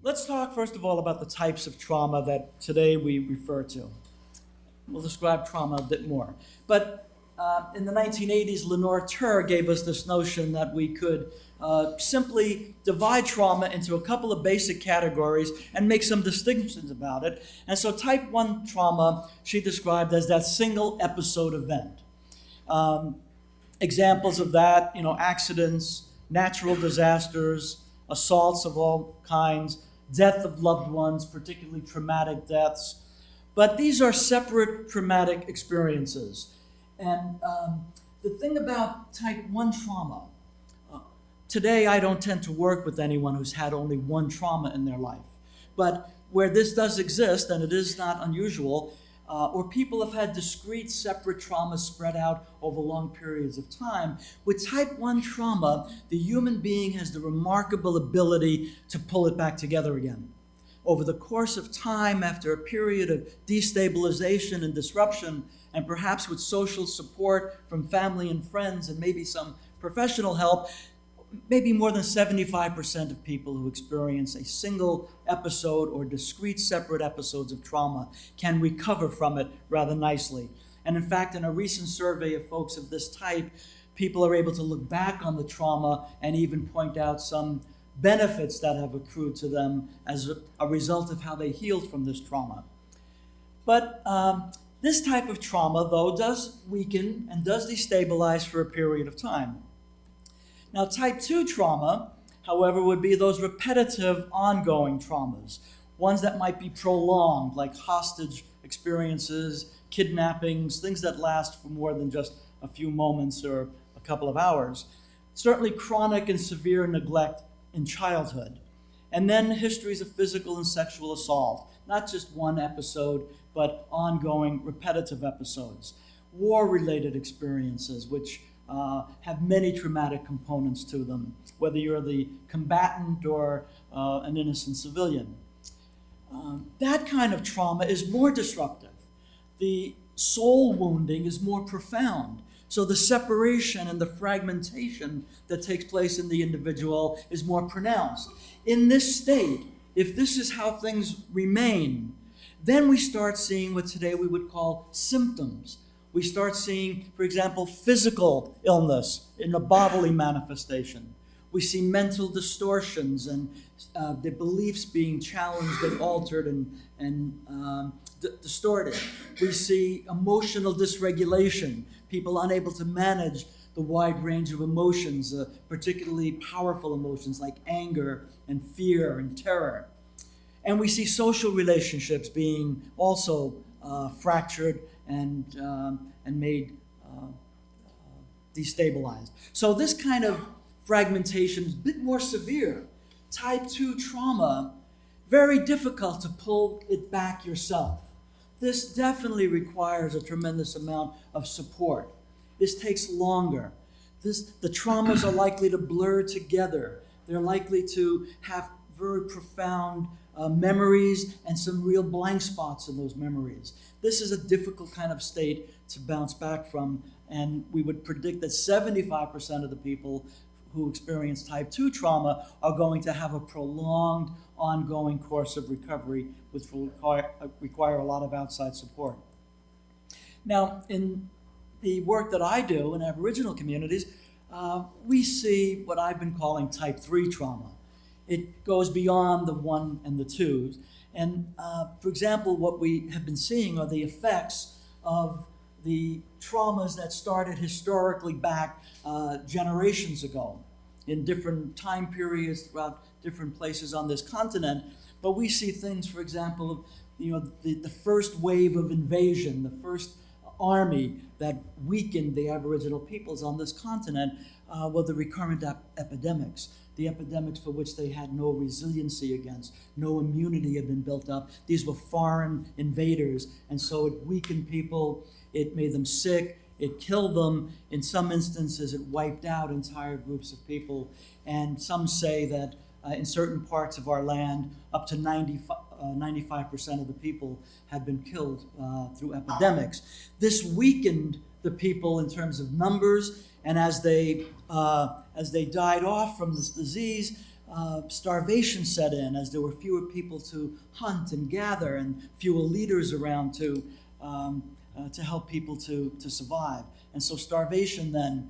Let's talk first of all about the types of trauma that today we refer to. We'll describe trauma a bit more. But in the 1980s, Lenore Tur gave us this notion that we could simply divide trauma into a couple of basic categories and make some distinctions about it. And so type 1 trauma she described as that single episode event. Examples of that, accidents, natural disasters, assaults of all kinds, death of loved ones, particularly traumatic deaths. But these are separate traumatic experiences. And the thing about type 1 trauma, today I don't tend to work with anyone who's had only one trauma in their life. But where this does exist, and it is not unusual, or people have had discrete, separate traumas spread out over long periods of time. With type 1 trauma, the human being has the remarkable ability to pull it back together again. Over the course of time, after a period of destabilization and disruption, and perhaps with social support from family and friends and maybe some professional help, maybe more than 75% of people who experience a single episode or discrete separate episodes of trauma can recover from it rather nicely. And in fact, in a recent survey of folks of this type, people are able to look back on the trauma and even point out some benefits that have accrued to them as a result of how they healed from this trauma. But this type of trauma, though, does weaken and does destabilize for a period of time. Now, type 2 trauma, however, would be those repetitive, ongoing traumas, ones that might be prolonged, like hostage experiences, kidnappings, things that last for more than just a few moments or a couple of hours. Certainly chronic and severe neglect in childhood. And then histories of physical and sexual assault, not just one episode, but ongoing repetitive episodes. War-related experiences, which have many traumatic components to them, whether you're the combatant or an innocent civilian. That kind of trauma is more disruptive. The soul wounding is more profound. So the separation and the fragmentation that takes place in the individual is more pronounced. In this state, if this is how things remain, then we start seeing what today we would call symptoms. We start seeing, for example, physical illness in a bodily manifestation. We see mental distortions and the beliefs being challenged and altered and distorted. We see emotional dysregulation, people unable to manage the wide range of emotions, particularly powerful emotions like anger and fear and terror. And we see social relationships being also fractured and made destabilized. So this kind of fragmentation is a bit more severe. Type 2 trauma, very difficult to pull it back yourself. This definitely requires a tremendous amount of support. This takes longer. The traumas are likely to blur together. They're likely to have very profound memories and some real blank spots in those memories. This is a difficult kind of state to bounce back from, and we would predict that 75% of the people who experience type 2 trauma are going to have a prolonged, ongoing course of recovery, which will require a lot of outside support. Now, in the work that I do in Aboriginal communities, we see what I've been calling type 3 trauma. It goes beyond the 1 and the 2s. And for example, what we have been seeing are the effects of the traumas that started historically back generations ago in different time periods throughout different places on this continent. But we see things, for example, the first wave of invasion, the first army that weakened the Aboriginal peoples on this continent were the recurrent epidemics. The epidemics for which they had no resiliency against, no immunity had been built up. These were foreign invaders, and so it weakened people, it made them sick, it killed them. In some instances, it wiped out entire groups of people. And some say that in certain parts of our land, up to 95% of the people had been killed through epidemics. This weakened the people in terms of numbers, and as they died off from this disease, starvation set in as there were fewer people to hunt and gather and fewer leaders around to help people to survive. And so starvation then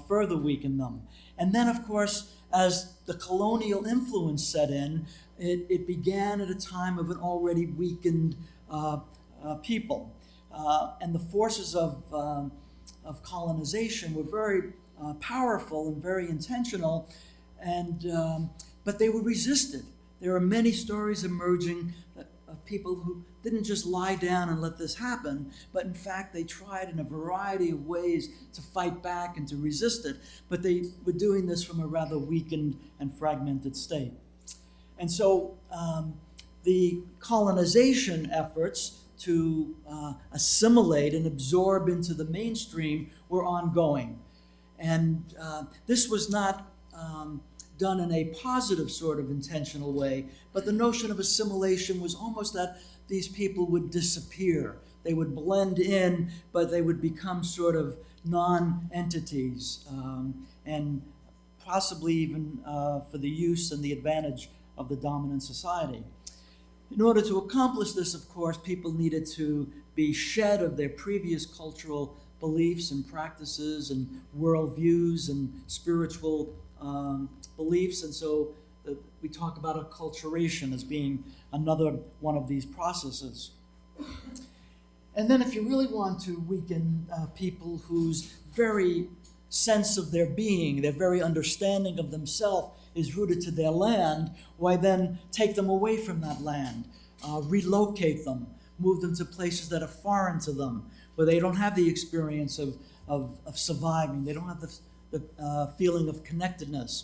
further weakened them. And then, of course, as the colonial influence set in, it began at a time of an already weakened people. And the forces of colonization were very powerful and very intentional, and but they were resisted. There are many stories emerging of people who didn't just lie down and let this happen, but in fact they tried in a variety of ways to fight back and to resist it, but they were doing this from a rather weakened and fragmented state. And so the colonization efforts to assimilate and absorb into the mainstream were ongoing. And this was not done in a positive sort of intentional way, but the notion of assimilation was almost that these people would disappear. They would blend in, but they would become sort of non-entities, and possibly even for the use and the advantage of the dominant society. In order to accomplish this, of course, people needed to be shed of their previous cultural beliefs and practices and worldviews and spiritual beliefs, and so we talk about acculturation as being another one of these processes. And then if you really want to weaken people whose very sense of their being, their very understanding of themselves is rooted to their land, why then take them away from that land, relocate them, move them to places that are foreign to them, where they don't have the experience of surviving, they don't have the feeling of connectedness.